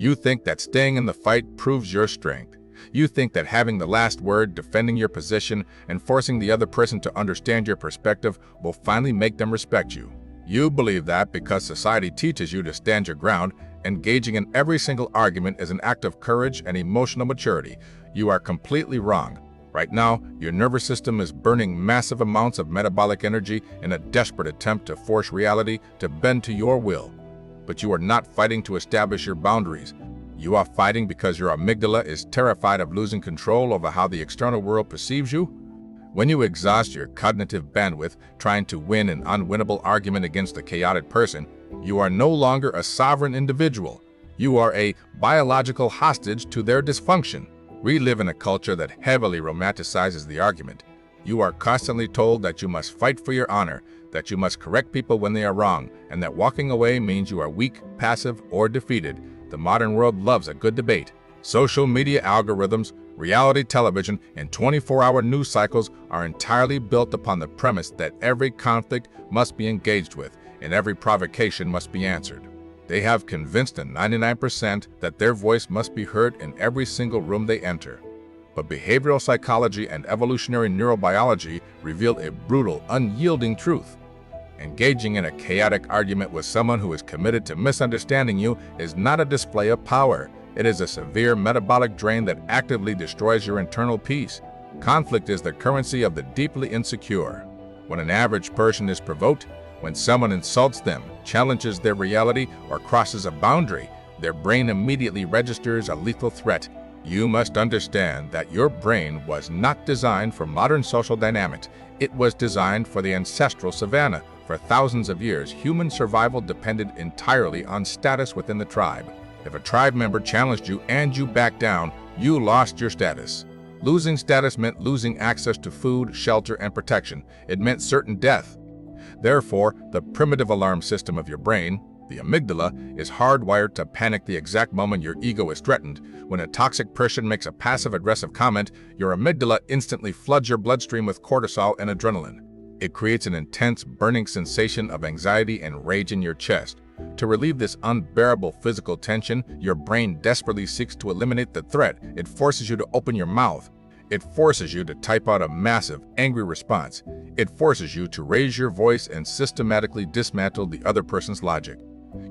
You think that staying in the fight proves your strength. You think that having the last word, defending your position, and forcing the other person to understand your perspective will finally make them respect you. You believe that because society teaches you to stand your ground, engaging in every single argument is an act of courage and emotional maturity. You are completely wrong. Right now, your nervous system is burning massive amounts of metabolic energy in a desperate attempt to force reality to bend to your will. But you are not fighting to establish your boundaries. You are fighting because your amygdala is terrified of losing control over how the external world perceives you. When you exhaust your cognitive bandwidth trying to win an unwinnable argument against a chaotic person, you are no longer a sovereign individual. You are a biological hostage to their dysfunction. We live in a culture that heavily romanticizes the argument. You are constantly told that you must fight for your honor, that you must correct people when they are wrong, and that walking away means you are weak, passive, or defeated. The modern world loves a good debate. Social media algorithms, reality television, and 24-hour news cycles are entirely built upon the premise that every conflict must be engaged with and every provocation must be answered. They have convinced the 99% that their voice must be heard in every single room they enter. But behavioral psychology and evolutionary neurobiology reveal a brutal, unyielding truth. Engaging in a chaotic argument with someone who is committed to misunderstanding you is not a display of power. It is a severe metabolic drain that actively destroys your internal peace. Conflict is the currency of the deeply insecure. When an average person is provoked, when someone insults them, challenges their reality, or crosses a boundary, their brain immediately registers a lethal threat. You must understand that your brain was not designed for modern social dynamics. It was designed for the ancestral savanna. For thousands of years, human survival depended entirely on status within the tribe. If a tribe member challenged you and you backed down, you lost your status. Losing status meant losing access to food, shelter, and protection. It meant certain death. Therefore, the primitive alarm system of your brain, the amygdala, is hardwired to panic the exact moment your ego is threatened. When a toxic person makes a passive-aggressive comment, your amygdala instantly floods your bloodstream with cortisol and adrenaline. It creates an intense, burning sensation of anxiety and rage in your chest. To relieve this unbearable physical tension, your brain desperately seeks to eliminate the threat. It forces you to open your mouth. It forces you to type out a massive, angry response. It forces you to raise your voice and systematically dismantle the other person's logic.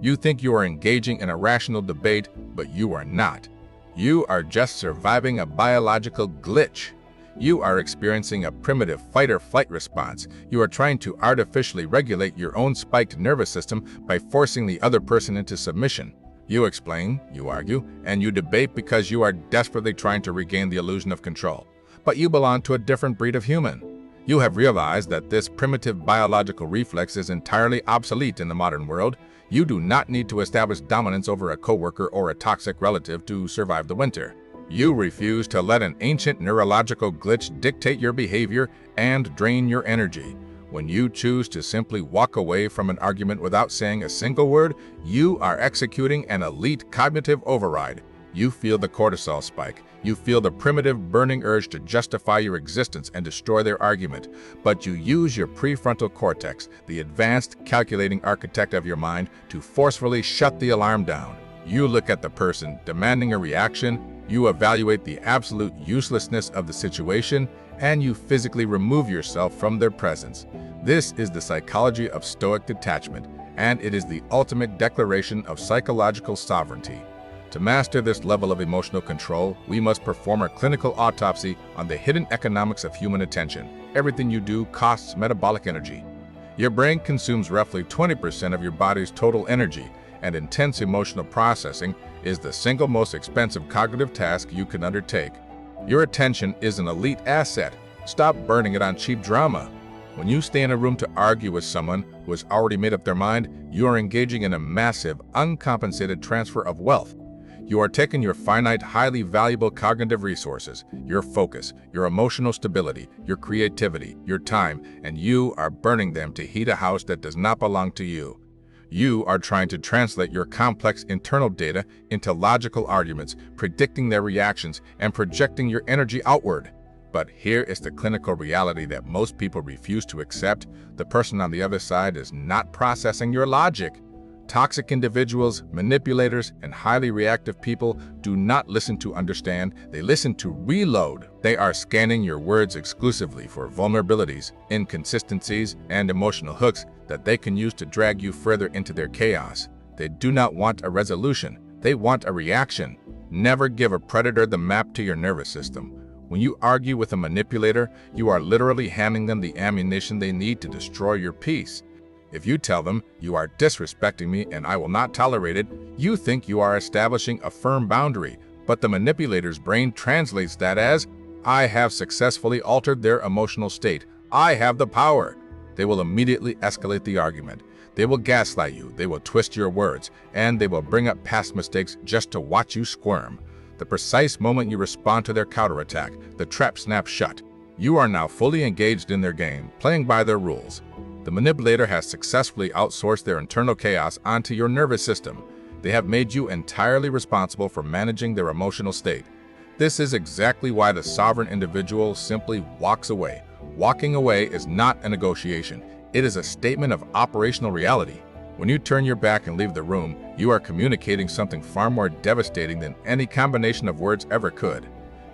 You think you are engaging in a rational debate, but you are not. You are just surviving a biological glitch. You are experiencing a primitive fight-or-flight response. You are trying to artificially regulate your own spiked nervous system by forcing the other person into submission. You explain, you argue, and you debate because you are desperately trying to regain the illusion of control. But you belong to a different breed of human. You have realized that this primitive biological reflex is entirely obsolete in the modern world. You do not need to establish dominance over a coworker or a toxic relative to survive the winter. You refuse to let an ancient neurological glitch dictate your behavior and drain your energy. When you choose to simply walk away from an argument without saying a single word, you are executing an elite cognitive override. You feel the cortisol spike. You feel the primitive burning urge to justify your existence and destroy their argument. But you use your prefrontal cortex, the advanced calculating architect of your mind, to forcefully shut the alarm down. You look at the person demanding a reaction, you evaluate the absolute uselessness of the situation, and you physically remove yourself from their presence. This is the psychology of Stoic detachment, and it is the ultimate declaration of psychological sovereignty. To master this level of emotional control, we must perform a clinical autopsy on the hidden economics of human attention. Everything you do costs metabolic energy. Your brain consumes roughly 20% of your body's total energy, and intense emotional processing is the single most expensive cognitive task you can undertake. Your attention is an elite asset. Stop burning it on cheap drama. When you stay in a room to argue with someone who has already made up their mind, you are engaging in a massive, uncompensated transfer of wealth. You are taking your finite, highly valuable cognitive resources, your focus, your emotional stability, your creativity, your time, and you are burning them to heat a house that does not belong to you. You are trying to translate your complex internal data into logical arguments, predicting their reactions, and projecting your energy outward. But here is the clinical reality that most people refuse to accept. The person on the other side is not processing your logic. Toxic individuals, manipulators, and highly reactive people do not listen to understand, they listen to reload. They are scanning your words exclusively for vulnerabilities, inconsistencies, and emotional hooks that they can use to drag you further into their chaos. They do not want a resolution, they want a reaction. Never give a predator the map to your nervous system. When you argue with a manipulator, you are literally handing them the ammunition they need to destroy your peace. If you tell them, "You are disrespecting me and I will not tolerate it," you think you are establishing a firm boundary, but the manipulator's brain translates that as, "I have successfully altered their emotional state. I have the power." They will immediately escalate the argument. They will gaslight you, they will twist your words, and they will bring up past mistakes just to watch you squirm. The precise moment you respond to their counterattack, the trap snaps shut. You are now fully engaged in their game, playing by their rules. The manipulator has successfully outsourced their internal chaos onto your nervous system. They have made you entirely responsible for managing their emotional state. This is exactly why the sovereign individual simply walks away. Walking away is not a negotiation. It is a statement of operational reality. When you turn your back and leave the room, you are communicating something far more devastating than any combination of words ever could.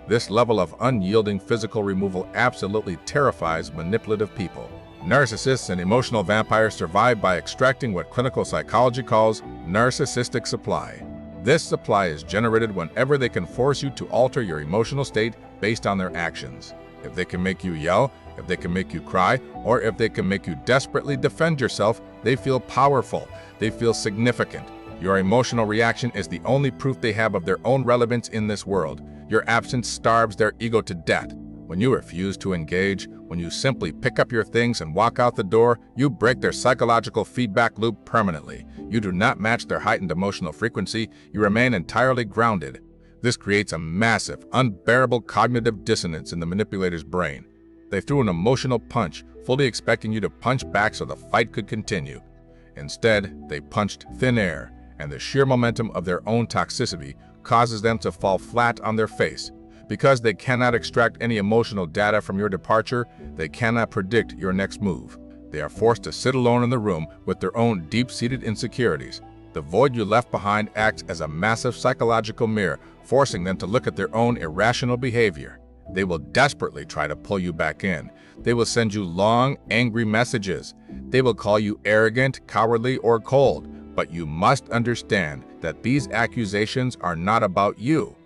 This level of unyielding physical removal absolutely terrifies manipulative people. Narcissists and emotional vampires survive by extracting what clinical psychology calls narcissistic supply. This supply is generated whenever they can force you to alter your emotional state based on their actions. If they can make you yell, if they can make you cry, or if they can make you desperately defend yourself, they feel powerful, they feel significant. Your emotional reaction is the only proof they have of their own relevance in this world. Your absence starves their ego to death. When you refuse to engage, when you simply pick up your things and walk out the door, you break their psychological feedback loop permanently. You do not match their heightened emotional frequency, you remain entirely grounded. This creates a massive, unbearable cognitive dissonance in the manipulator's brain. They threw an emotional punch, fully expecting you to punch back so the fight could continue. Instead, they punched thin air, and the sheer momentum of their own toxicity causes them to fall flat on their face. Because they cannot extract any emotional data from your departure, they cannot predict your next move. They are forced to sit alone in the room with their own deep-seated insecurities. The void you left behind acts as a massive psychological mirror, forcing them to look at their own irrational behavior. They will desperately try to pull you back in. They will send you long, angry messages. They will call you arrogant, cowardly, or cold. But you must understand that these accusations are not about you.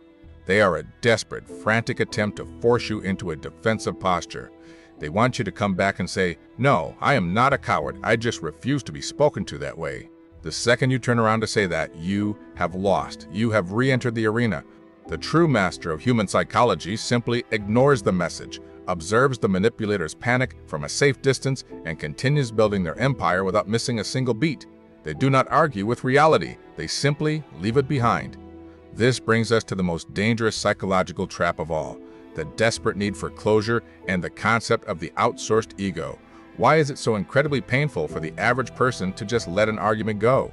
They are a desperate, frantic attempt to force you into a defensive posture. They want you to come back and say, "No, I am not a coward. I just refuse to be spoken to that way." The second you turn around to say that, you have lost. You have re-entered the arena. The true master of human psychology simply ignores the message, observes the manipulator's panic from a safe distance, and continues building their empire without missing a single beat. They do not argue with reality. They simply leave it behind. This brings us to the most dangerous psychological trap of all, the desperate need for closure and the concept of the outsourced ego. Why is it so incredibly painful for the average person to just let an argument go?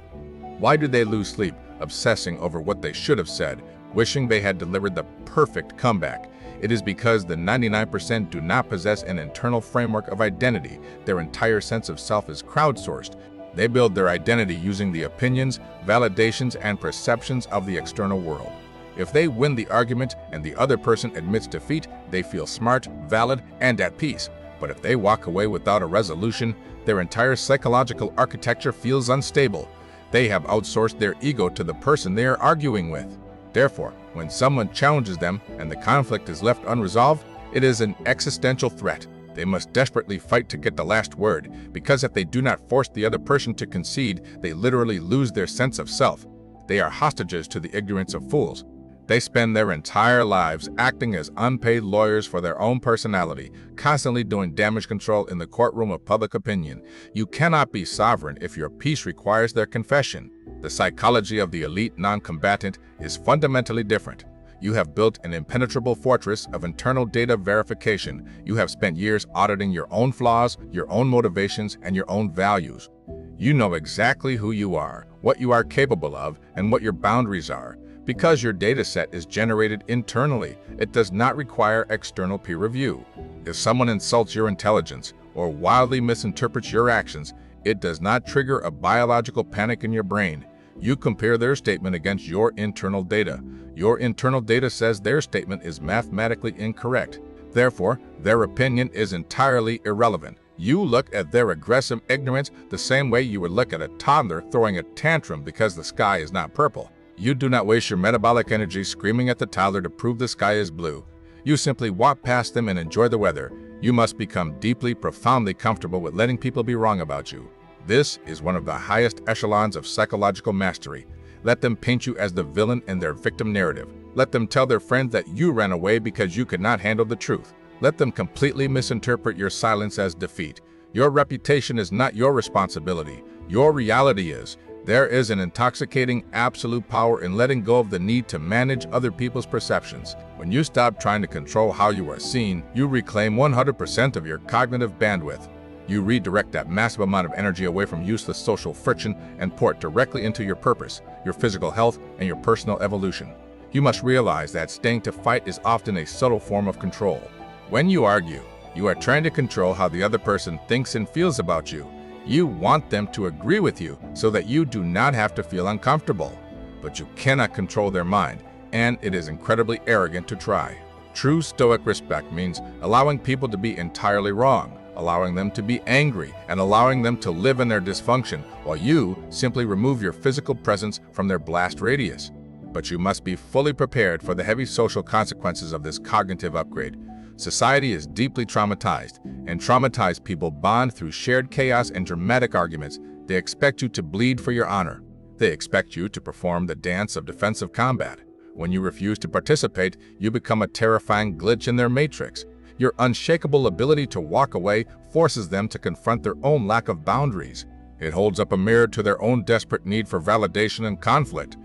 Why do they lose sleep, obsessing over what they should have said, wishing they had delivered the perfect comeback? It is because the 99% do not possess an internal framework of identity. Their entire sense of self is crowdsourced. They build their identity using the opinions, validations, and perceptions of the external world. If they win the argument and the other person admits defeat, they feel smart, valid, and at peace. But if they walk away without a resolution, their entire psychological architecture feels unstable. They have outsourced their ego to the person they are arguing with. Therefore, when someone challenges them and the conflict is left unresolved, it is an existential threat. They must desperately fight to get the last word, because if they do not force the other person to concede, they literally lose their sense of self. They are hostages to the ignorance of fools. They spend their entire lives acting as unpaid lawyers for their own personality, constantly doing damage control in the courtroom of public opinion. You cannot be sovereign if your peace requires their confession. The psychology of the elite non-combatant is fundamentally different. You have built an impenetrable fortress of internal data verification. You have spent years auditing your own flaws, your own motivations, and your own values. You know exactly who you are, what you are capable of, and what your boundaries are. Because your data set is generated internally, it does not require external peer review. If someone insults your intelligence or wildly misinterprets your actions, It does not trigger a biological panic in your brain. You compare their statement against your internal data. Your internal data says their statement is mathematically incorrect. Therefore, their opinion is entirely irrelevant. You look at their aggressive ignorance the same way you would look at a toddler throwing a tantrum because the sky is not purple. You do not waste your metabolic energy screaming at the toddler to prove the sky is blue. You simply walk past them and enjoy the weather. You must become deeply, profoundly comfortable with letting people be wrong about you. This is one of the highest echelons of psychological mastery. Let them paint you as the villain in their victim narrative. Let them tell their friends that you ran away because you could not handle the truth. Let them completely misinterpret your silence as defeat. Your reputation is not your responsibility. Your reality is. There is an intoxicating absolute power in letting go of the need to manage other people's perceptions. When you stop trying to control how you are seen, you reclaim 100% of your cognitive bandwidth. You redirect that massive amount of energy away from useless social friction and pour it directly into your purpose, your physical health, and your personal evolution. You must realize that staying to fight is often a subtle form of control. When you argue, you are trying to control how the other person thinks and feels about you. You want them to agree with you so that you do not have to feel uncomfortable. But you cannot control their mind, and it is incredibly arrogant to try. True Stoic respect means allowing people to be entirely wrong, allowing them to be angry, and allowing them to live in their dysfunction, while you simply remove your physical presence from their blast radius. But you must be fully prepared for the heavy social consequences of this cognitive upgrade. Society is deeply traumatized, and traumatized people bond through shared chaos and dramatic arguments. They expect you to bleed for your honor. They expect you to perform the dance of defensive combat. When you refuse to participate, you become a terrifying glitch in their matrix. Your unshakable ability to walk away forces them to confront their own lack of boundaries. It holds up a mirror to their own desperate need for validation and conflict.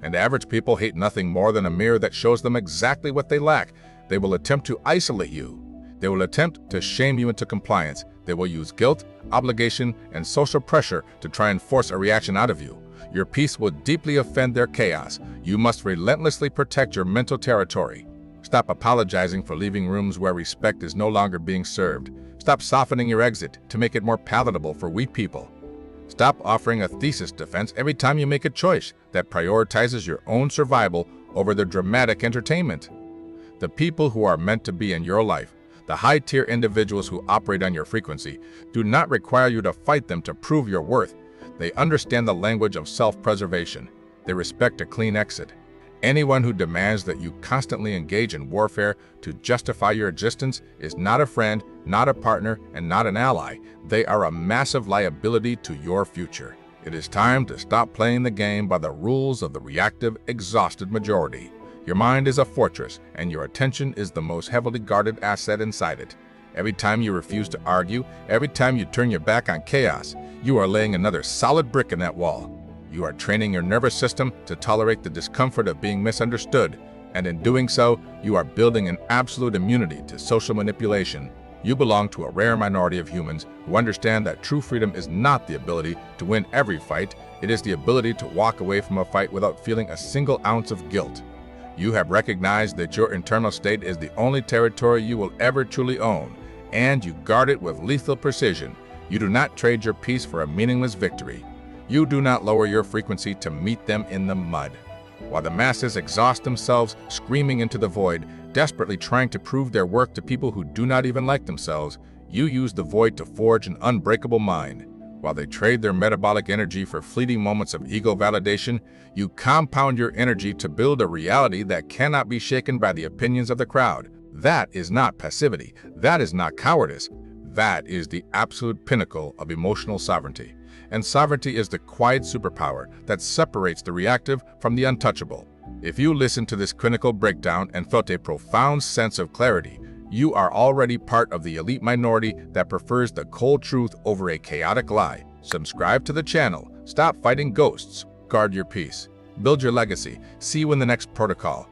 And average people hate nothing more than a mirror that shows them exactly what they lack. They will attempt to isolate you. They will attempt to shame you into compliance. They will use guilt, obligation, and social pressure to try and force a reaction out of you. Your peace will deeply offend their chaos. You must relentlessly protect your mental territory. Stop apologizing for leaving rooms where respect is no longer being served. Stop softening your exit to make it more palatable for weak people. Stop offering a thesis defense every time you make a choice that prioritizes your own survival over their dramatic entertainment. The people who are meant to be in your life, the high-tier individuals who operate on your frequency, do not require you to fight them to prove your worth. They understand the language of self-preservation. They respect a clean exit. Anyone who demands that you constantly engage in warfare to justify your existence is not a friend, not a partner, and not an ally. They are a massive liability to your future. It is time to stop playing the game by the rules of the reactive, exhausted majority. Your mind is a fortress, and your attention is the most heavily guarded asset inside it. Every time you refuse to argue, every time you turn your back on chaos, you are laying another solid brick in that wall. You are training your nervous system to tolerate the discomfort of being misunderstood, and in doing so, you are building an absolute immunity to social manipulation. You belong to a rare minority of humans who understand that true freedom is not the ability to win every fight, it is the ability to walk away from a fight without feeling a single ounce of guilt. You have recognized that your internal state is the only territory you will ever truly own, and you guard it with lethal precision. You do not trade your peace for a meaningless victory. You do not lower your frequency to meet them in the mud. While the masses exhaust themselves, screaming into the void, desperately trying to prove their worth to people who do not even like themselves, you use the void to forge an unbreakable mind. While they trade their metabolic energy for fleeting moments of ego validation, you compound your energy to build a reality that cannot be shaken by the opinions of the crowd. That is not passivity. That is not cowardice. That is the absolute pinnacle of emotional sovereignty. And sovereignty is the quiet superpower that separates the reactive from the untouchable. If you listened to this clinical breakdown and felt a profound sense of clarity, you are already part of the elite minority that prefers the cold truth over a chaotic lie. Subscribe to the channel. Stop fighting ghosts. Guard your peace. Build your legacy. See you in the next protocol.